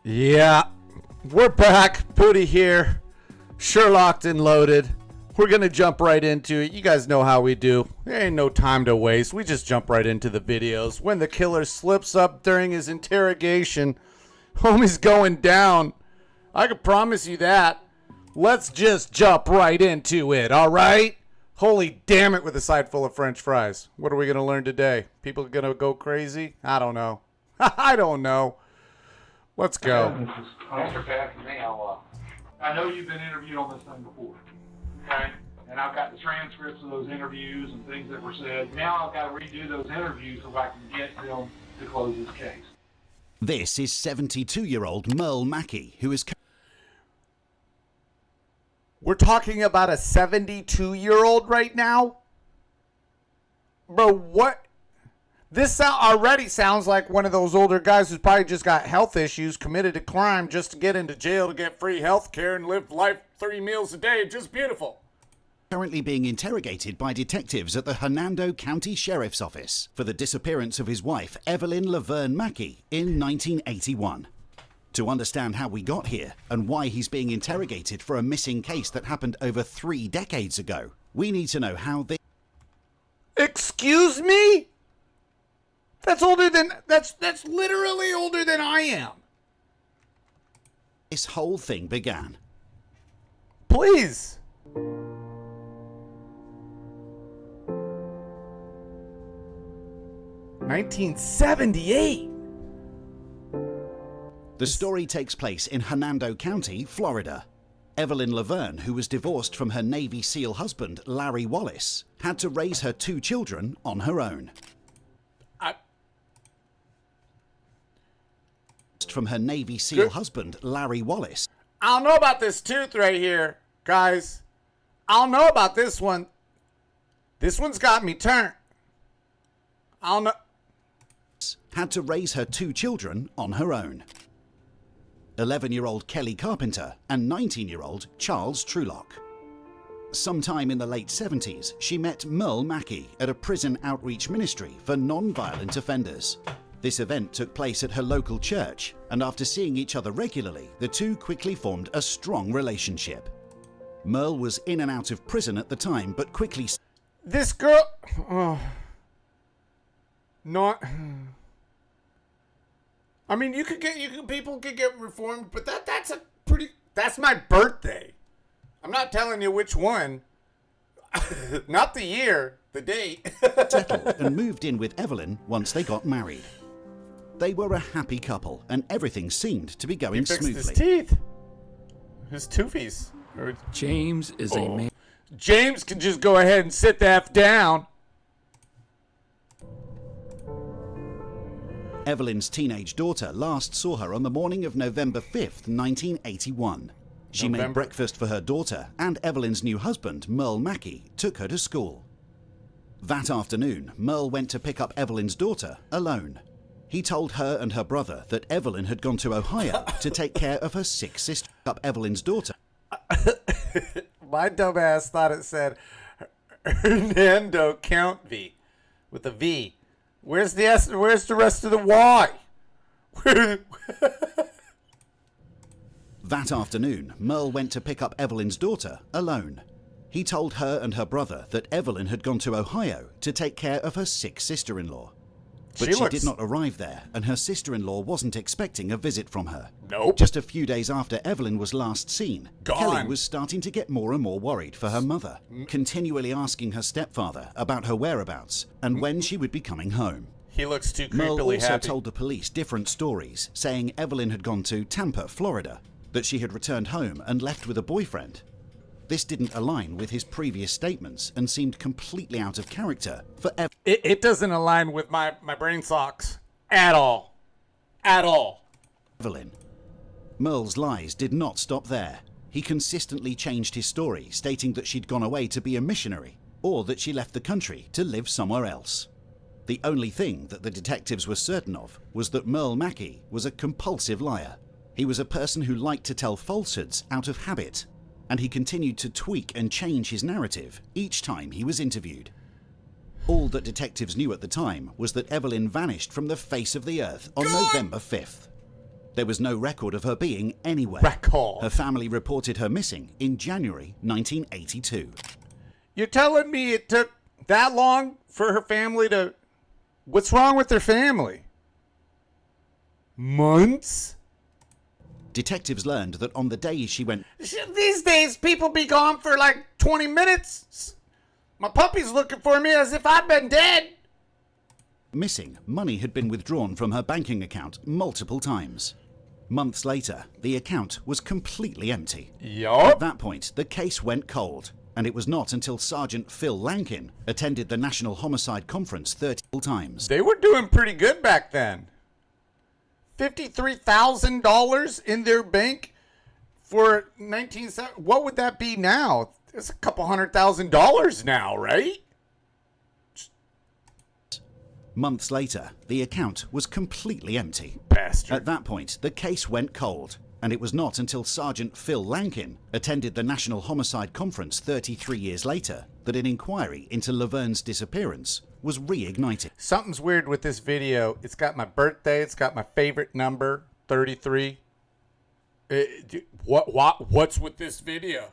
Yeah, we're back. Booty here. Sherlocked and loaded. We're going to jump right into it. You guys know how we do. There ain't no time to waste. We just jump right into the videos. When the killer slips up during his interrogation, homie's going down. I can promise you that. Let's just jump right into it, all right? Holy damn it with a side full of French fries. What are we going to learn today? People going to go crazy? I don't know. I don't know. Let's go. Mr. Pat, I know you've been interviewed on this thing before, okay? And I've got the transcripts of those interviews and things that were said. Now I've got to redo those interviews so I can get them to close this case. This is 72-year-old Merle Mackey, who is... We're talking about a 72-year-old right now? Bro, what? This already sounds like one of those older guys who's probably just got health issues, committed a crime just to get into jail to get free health care and live life 3 meals a day. Just beautiful. Currently being interrogated by detectives at the Hernando County Sheriff's Office for the disappearance of his wife, Evelyn Laverne Mackey, in 1981. To understand how we got here and why he's being interrogated for a missing case that happened over 3 decades ago, we need to know how this... Excuse me? That's older than... That's literally older than I am. This whole thing began. Please. $1978. The story takes place in Hernando County, Florida. Evelyn Laverne, who was divorced from her Navy SEAL husband, Larry Wallace, had to raise her 2 children on her own. From her Navy SEAL husband, Larry Wallace. I don't know about this tooth right here, guys. I don't know about this one. This one's got me turned. I don't know. Had to raise her 2 children on her own. 11-year-old Kelly Carpenter and 19-year-old Charles Truelock. Sometime in the late 70s, she met Merle Mackey at a prison outreach ministry for non-violent offenders. This event took place at her local church, and after seeing each other regularly, the two quickly formed a strong relationship. Merle was in and out of prison at the time, but quickly... This girl... Oh. Not... I mean, people could get reformed, but that's my birthday. I'm not telling you which one. Not the year, the date. Settled and moved in with Evelyn once they got married. They were a happy couple, and everything seemed to be going smoothly. He fixed his teeth. His toofies. James is a man. James can just go ahead and sit the F down. Evelyn's teenage daughter last saw her on the morning of November 5th, 1981. She made breakfast for her daughter, and Evelyn's new husband, Merle Mackey, took her to school. That afternoon, Merle went to pick up Evelyn's daughter alone. He told her and her brother that Evelyn had gone to Ohio to take care of her sick sister. Up Evelyn's daughter. My dumbass thought it said Hernando County with a V. Where's the S? Where's the rest of the Y? That afternoon, Merle went to pick up Evelyn's daughter alone. He told her and her brother that Evelyn had gone to Ohio to take care of her sick sister-in-law. But she did not arrive there, and her sister-in-law wasn't expecting a visit from her. Nope. Just a few days after Evelyn was last seen, Gone. Kelly was starting to get more and more worried for her mother, continually asking her stepfather about her whereabouts and when she would be coming home. He looks too Merle creepily also happy. told the police different stories, saying Evelyn had gone to Tampa, Florida, that she had returned home and left with a boyfriend. This didn't align with his previous statements and seemed completely out of character for Evelyn. It doesn't align with my brain socks at all. At all. Merle's lies did not stop there. He consistently changed his story, stating that she'd gone away to be a missionary, or that she left the country to live somewhere else. The only thing that the detectives were certain of was that Merle Mackey was a compulsive liar. He was a person who liked to tell falsehoods out of habit, and he continued to tweak and change his narrative each time he was interviewed. All that detectives knew at the time was that Evelyn vanished from the face of the earth on November 5th. There was no record of her being anywhere. Record. Her family reported her missing in January 1982. You're telling me it took that long for her family to... What's wrong with their family? Months? Detectives learned that on the day she went These days, people be gone for like 20 minutes. My puppy's looking for me as if I'd been dead. missing, money had been withdrawn from her banking account multiple times. Months later, the account was completely empty. At Yup. that point, the case went cold, and it was not until Sergeant Phil Lankin attended the National Homicide Conference 30 times. They were doing pretty good back then. $53,000 in their bank for 1970. What would that be now? It's a couple $100,000 now, right? Months later, the account was completely empty. Bastard. At that point, the case went cold, and it was not until Sergeant Phil Lankin attended the National Homicide Conference 33 years later that an inquiry into Laverne's disappearance was reignited. Something's weird with this video. It's got my birthday. It's got my favorite number, 33. What's with this video?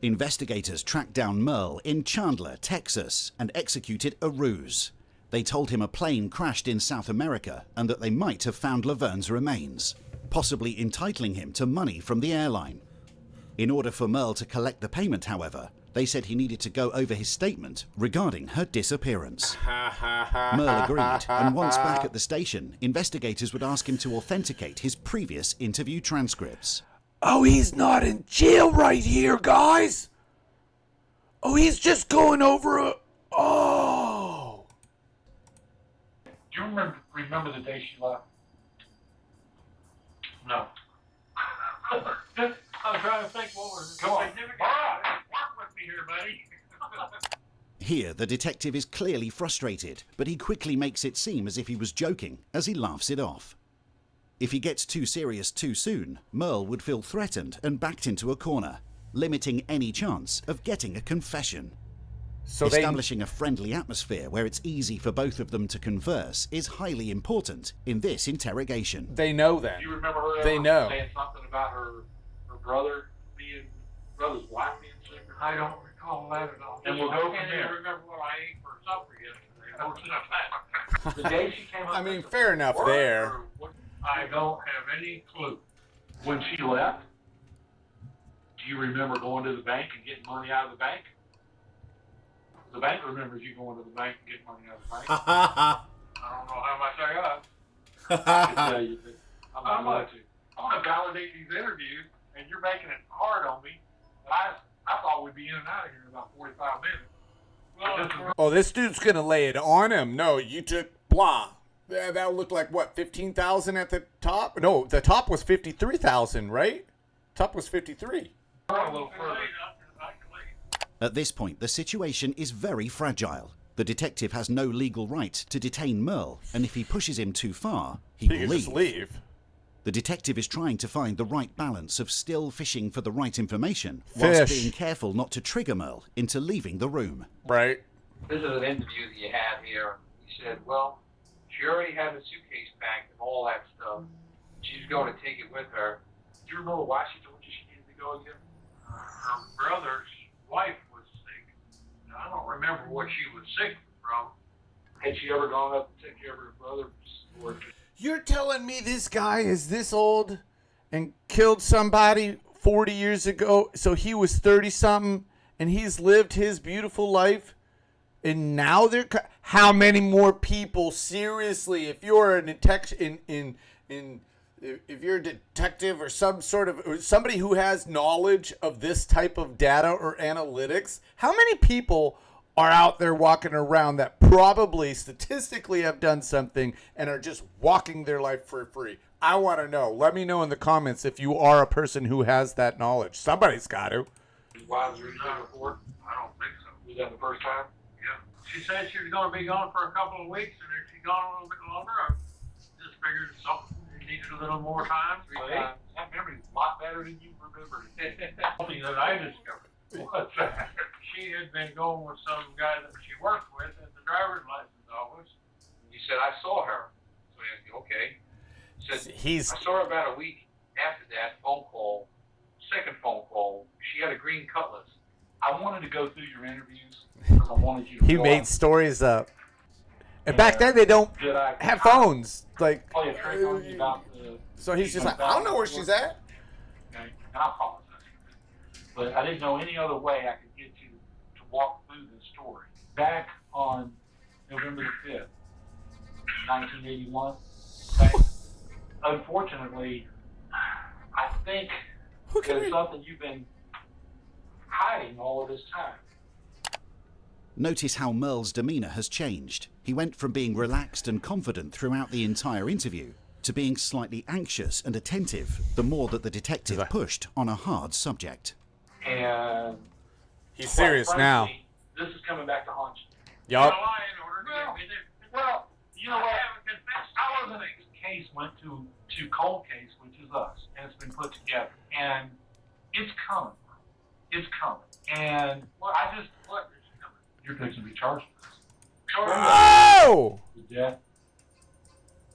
Investigators tracked down Merle in Chandler, Texas, and executed a ruse. They told him a plane crashed in South America and that they might have found Laverne's remains, possibly entitling him to money from the airline. In order for Merle to collect the payment, however, they said he needed to go over his statement regarding her disappearance. Merle agreed, and once back at the station, investigators would ask him to authenticate his previous interview transcripts. Oh, he's not in jail right here, guys. Oh, he's just going over a... Oh. Do you remember the day she left? No. I'm trying to think what was the significant. Work with me here, buddy. Here, the detective is clearly frustrated, but he quickly makes it seem as if he was joking as he laughs it off. If he gets too serious too soon, Merle would feel threatened and backed into a corner, limiting any chance of getting a confession. So Establishing a friendly atmosphere where it's easy for both of them to converse is highly important in this interrogation. they know that. Do you remember her They ever know. saying something about her brother's wife being sick? I don't recall that at all. And we'll go from there. I can't even remember what I ate for supper yesterday. The day she came up. I mean, fair enough there. I don't have any clue. When she left, do you remember going to the bank and getting money out of the bank? The bank remembers you going to the bank and getting money out of the bank. I don't know how much I got. I can tell you that I'm going to validate these interviews, and you're making it hard on me. I thought we'd be in and out of here in about 45 minutes. Oh, this dude's going to lay it on him. No, you took blah. That looked like, what, 15,000 at the top? No, the top was 53,000, right? Top was 53. A little further. At this point, the situation is very fragile. The detective has no legal right to detain Merle, and if he pushes him too far, he He will can leave. just leave. The detective is trying to find the right balance of still fishing for the right information, whilst Fish. being careful not to trigger Merle into leaving the room. Right. This is an interview that you had here. He said, well, she already had the suitcase packed and all that stuff. She's going to take it with her. Do you remember why she told you she needed to go again? Her brother's wife was sick. I don't remember what she was sick from. Had she ever gone up to take care of her brother? Or You're telling me this guy is this old and killed somebody 40 years ago, so he was 30-something, and he's lived his beautiful life, and now they're... How many more people, seriously, if you're a detective if you're a detective or some sort of... or somebody who has knowledge of this type of data or analytics, how many people are out there walking around that probably statistically have done something and are just walking their life for free? I want to know. Let me know in the comments if you are a person who has that knowledge. Somebody's got to. why was her before? I don't think so. Was that the first time? Yeah. She said she was going to be gone for a couple of weeks, and if she's gone a little bit longer, I just figured something needed a little more time. That memory's a lot better than you remember. Something that I discovered. What's that? She had been going with some guy that she worked with at the driver's license office. You said, I saw her. So I asked you, okay. Said, He's I saw her about a week after that phone call, second phone call. She had a green cutlass. I wanted to go through your interviews because I wanted you to he fill made out- stories up. And back then they don't Did I have phones. Like, play a trick on you about the... so he's just like, I don't know where she's at. Okay, and I apologize. But I didn't know any other way I could get you to walk through this story. Back on November the 5th, 1981, okay, unfortunately, I think there's something you've been hiding all of this time. Notice how Merle's demeanour has changed. He went from being relaxed and confident throughout the entire interview to being slightly anxious and attentive the more that the detective pushed on a hard subject. And He's serious now. frankly, this is coming back to haunt you. Yup. Well, you know what? Our case went to cold case, which is us, and it's been put together. And it's coming. It's coming. And what is coming? You're fixing to be charged with this. Oh! The death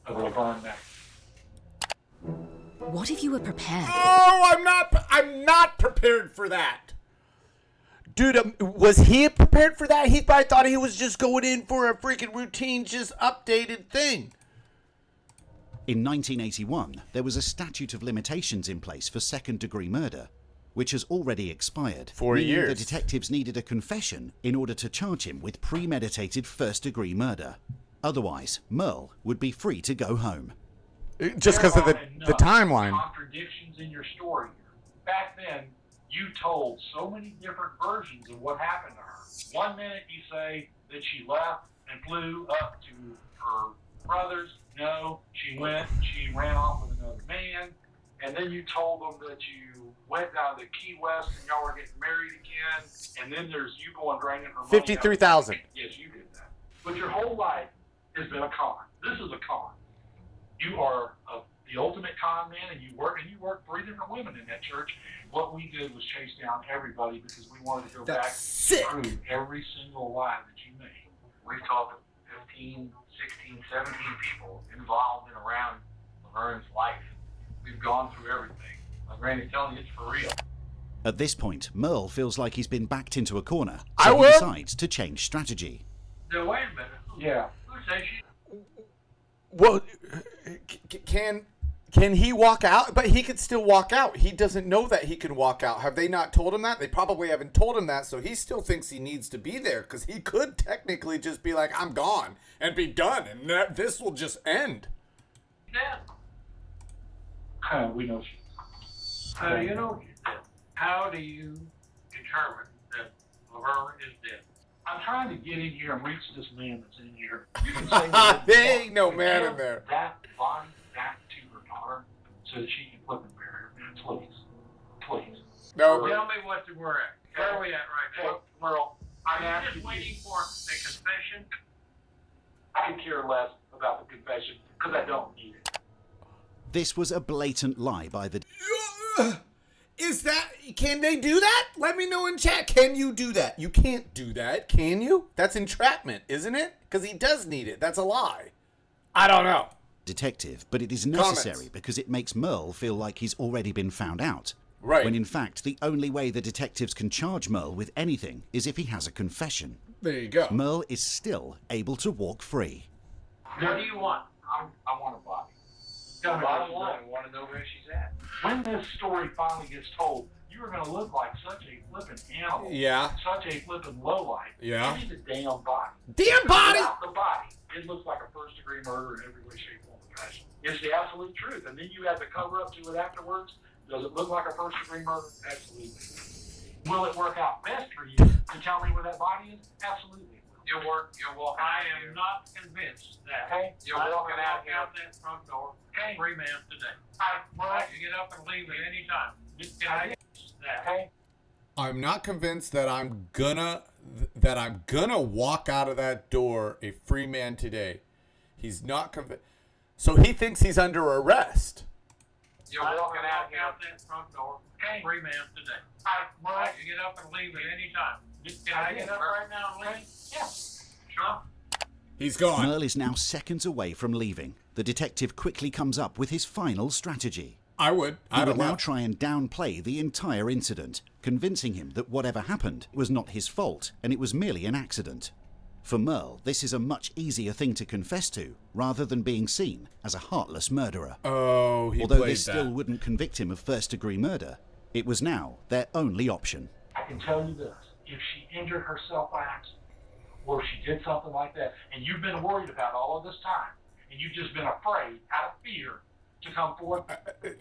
of Laverne Mack. What if you were prepared? Oh, I'm not prepared for that. Dude, was he prepared for that? He probably thought he was just going in for a freaking routine, just updated thing. In 1981, there was a statute of limitations in place for second-degree murder, which has already expired. 4 meaning years. The detectives needed a confession in order to charge him with premeditated first-degree murder. Otherwise, Merle would be free to go home. Just because of the timeline. Contradictions in your story here. Back then, you told so many different versions of what happened to her. 1 minute you say that she left and flew up to her brother's. No, she ran off with another man. And then you told them that you went down to Key West and y'all were getting married again. And then there's you going draining her money. 53,000. Yes, you did that. But your whole life has been a con. This is a con. You are the ultimate con man, and you work 3 different women in that church. What we did was chase down everybody because we wanted to go back and prove every single lie that you made. We've talked to 15, 16, 17 people involved and around Laverne's life. We've gone through everything. Like Randy's telling you, it's for real. At this point, Merle feels like he's been backed into a corner, I so he will. decides to change strategy. Now, wait a minute. Yeah. Who says she? Well, can he walk out? But he could still walk out. He doesn't know that he can walk out. Have they not told him that? They probably haven't told him that, so he still thinks he needs to be there because he could technically just be like, I'm gone, and be done, and this will just end. Dead. We know she. You know she's dead. How do you determine that Laverne is dead? I'm trying to get in here and reach this man that's in here. You can say whatever you There want. ain't no man Give in there. That body back to her daughter so that she can flip and bury her. Please. Please. No, Tell me what we're at. Where are we at right now? Merle, I'm Are you asking just you. waiting for a confession? I could care less about the confession because I don't need it. This was a blatant lie by the... Can they do that? Let me know in chat. Can you do that? You can't do that, can you? That's entrapment, isn't it? Because he does need it. That's a lie. I don't know. detective, but it is necessary because it makes Merle feel like he's already been found out. Right. When in fact, the only way the detectives can charge Merle with anything is if he has a confession. There you go. Merle is still able to walk free. What do you want? I want a body. Tell me bottom line. I want to know where she's at. When this story finally gets told, you are going to look like such a flippin' animal. Yeah. Such a flippin' lowlife. Yeah. You need the damn body. Damn body! Without the body, it looks like a first-degree murder in every way, shape, form, or fashion. It's the absolute truth. And then you have to cover up to it afterwards. Does it look like a first-degree murder? Absolutely. Will it work out best for you to tell me where that body is? Absolutely. You're walking. I am not convinced that you're walking out that front door. Free man today. You get up and leave at any time. I'm not convinced that I'm gonna walk out of that door a free man today. He's not convinced. So he thinks he's under arrest. You're walking out that front door. Free man today. You get up and leave at any time. Can I get up right now and leave? Yeah. Sure. He's gone. Merle is now seconds away from leaving. The detective quickly comes up with his final strategy. I would. He would now try and downplay the entire incident, convincing him that whatever happened was not his fault and it was merely an accident. For Merle, this is a much easier thing to confess to, rather than being seen as a heartless murderer. Oh, he Although played this still wouldn't convict him of first-degree murder, it was now their only option. I can tell you this, if she injured herself by accident, or if she did something like that, and you've been worried about all of this time, and you've just been afraid, out of fear, to come forward.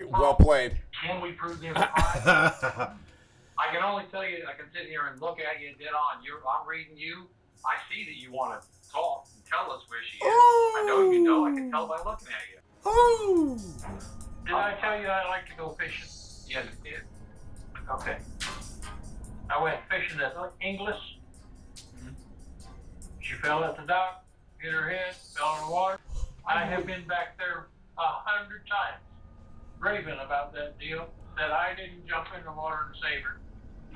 Well played. Can we prove there's a crime? I can only tell you, I can sit here and look at you dead on. I'm reading you. I see that you want to talk and tell us where she is. I know you know. I can tell by looking at you. Oh. Did I tell you I like to go fishing? Yes, it did. Okay. I went fishing at Inglis. She fell at the dock, hit her head, fell in the water. I have been back there 100 times, raving about that deal, that I didn't jump in the water and save her.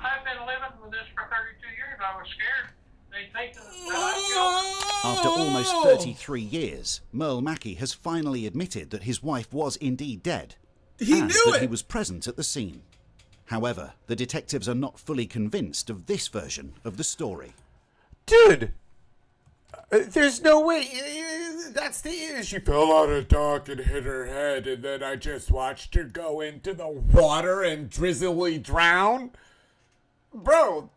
I've been living with this for 32 years. I was scared. They think that I killed her. After almost 33 years, Merle Mackey has finally admitted that his wife was indeed dead. He knew it! He was present at the scene. However, the detectives are not fully convinced of this version of the story. Dude! There's no way. That's the issue. She fell out of the dock and hit her head, and then I just watched her go into the water and drizzily drown. Bro,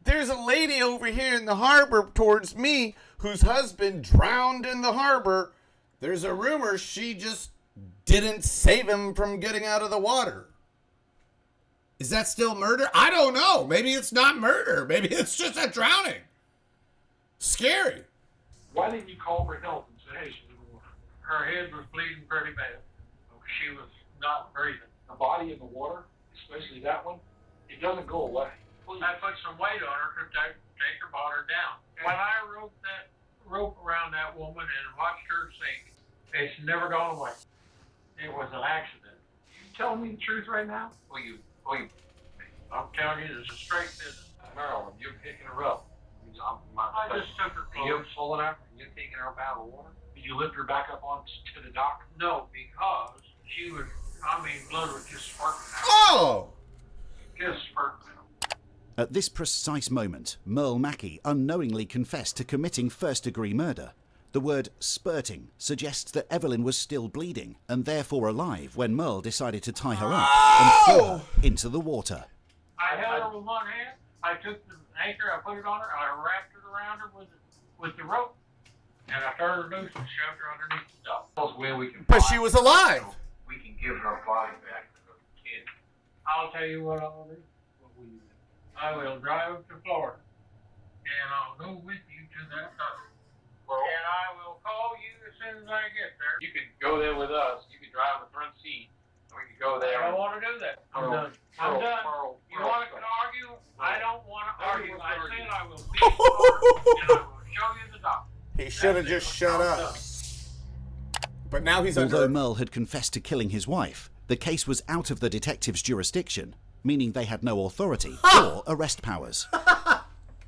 there's a lady over here in the harbor towards me whose husband drowned in the harbor. There's a rumor she just didn't save him from getting out of the water. Is that still murder? I don't know. Maybe it's not murder. Maybe it's just a drowning. Scary. Why didn't you call for help and say, hey, her head was bleeding pretty bad. She was not breathing. The body in the water, especially that one, it doesn't go away. I put some weight on her to take her water down. When I roped that rope around that woman and watched her sink, it's never gone away. It was an accident. You telling me the truth right now? I'm telling you, this is straight business. Marilyn, you're picking her up. I just took her clothes. You're pulling her and you're taking her up out of the water? Did you lift her back up onto the dock? No, because she was, blood was just spurting out. Oh! Just spurting out. At this precise moment, Merle Mackey unknowingly confessed to committing first-degree murder. The word spurting suggests that Evelyn was still bleeding and therefore alive when Merle decided to tie her up and throw her into the water. I held her with one hand. I took the anchor, I put it on her, I wrapped it around her with the rope, and I turned her loose and shoved her underneath the dock. That's where we can But find she was alive. We can give her body back to the kid. I'll tell you what I'll do. What will you do? I will drive to Florida, and I'll go with you to that dock. And I will call you as soon as I get there. You could go there with us. You could drive the front seat. We could go there. I don't want to do that. I'm done. I'm done. You want to argue? I don't want to argue. I said I will be in Florida, and I will show you the dock. He should have just shut up. But now he's Although under... Merle had confessed to killing his wife, the case was out of the detective's jurisdiction, meaning they had no authority or arrest powers.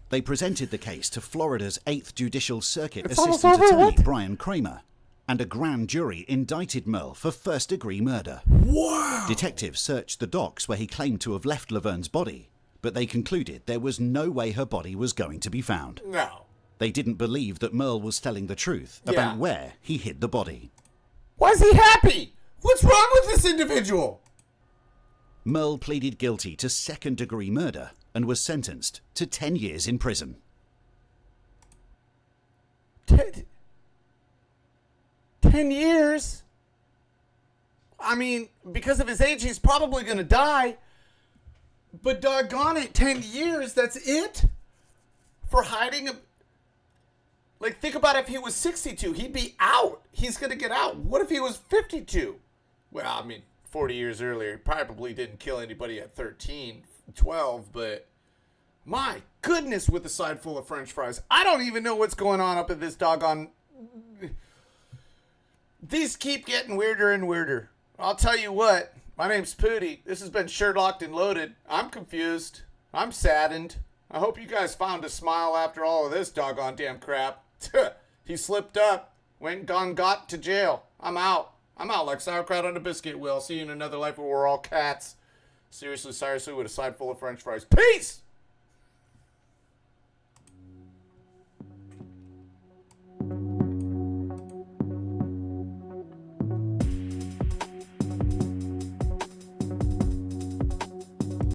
They presented the case to Florida's 8th Judicial Circuit Assistant Attorney Brian Kramer, and a grand jury indicted Merle for first-degree murder. Wow! Detectives searched the docks where he claimed to have left Laverne's body, but they concluded there was no way her body was going to be found. No. They didn't believe that Merle was telling the truth about where he hid the body. Why is he happy? What's wrong with this individual? Merle pleaded guilty to second-degree murder and was sentenced to 10 years in prison. 10 years? I mean, because of his age, he's probably going to die. But doggone it, 10 years, that's it? For hiding a... Like, think about if he was 62. He'd be out. He's going to get out. What if he was 52? Well, I mean, 40 years earlier, he probably didn't kill anybody at 13, 12, but... My goodness, with a side full of French fries. I don't even know what's going on up in this doggone... These keep getting weirder and weirder. I'll tell you what. My name's Pooty. This has been Sherlocked and Loaded. I'm confused. I'm saddened. I hope you guys found a smile after all of this doggone damn crap. He slipped up, went and got to jail. I'm out like sauerkraut on a biscuit wheel. I'll see you in another life where we're all cats. Seriously, with a side full of french fries. Peace!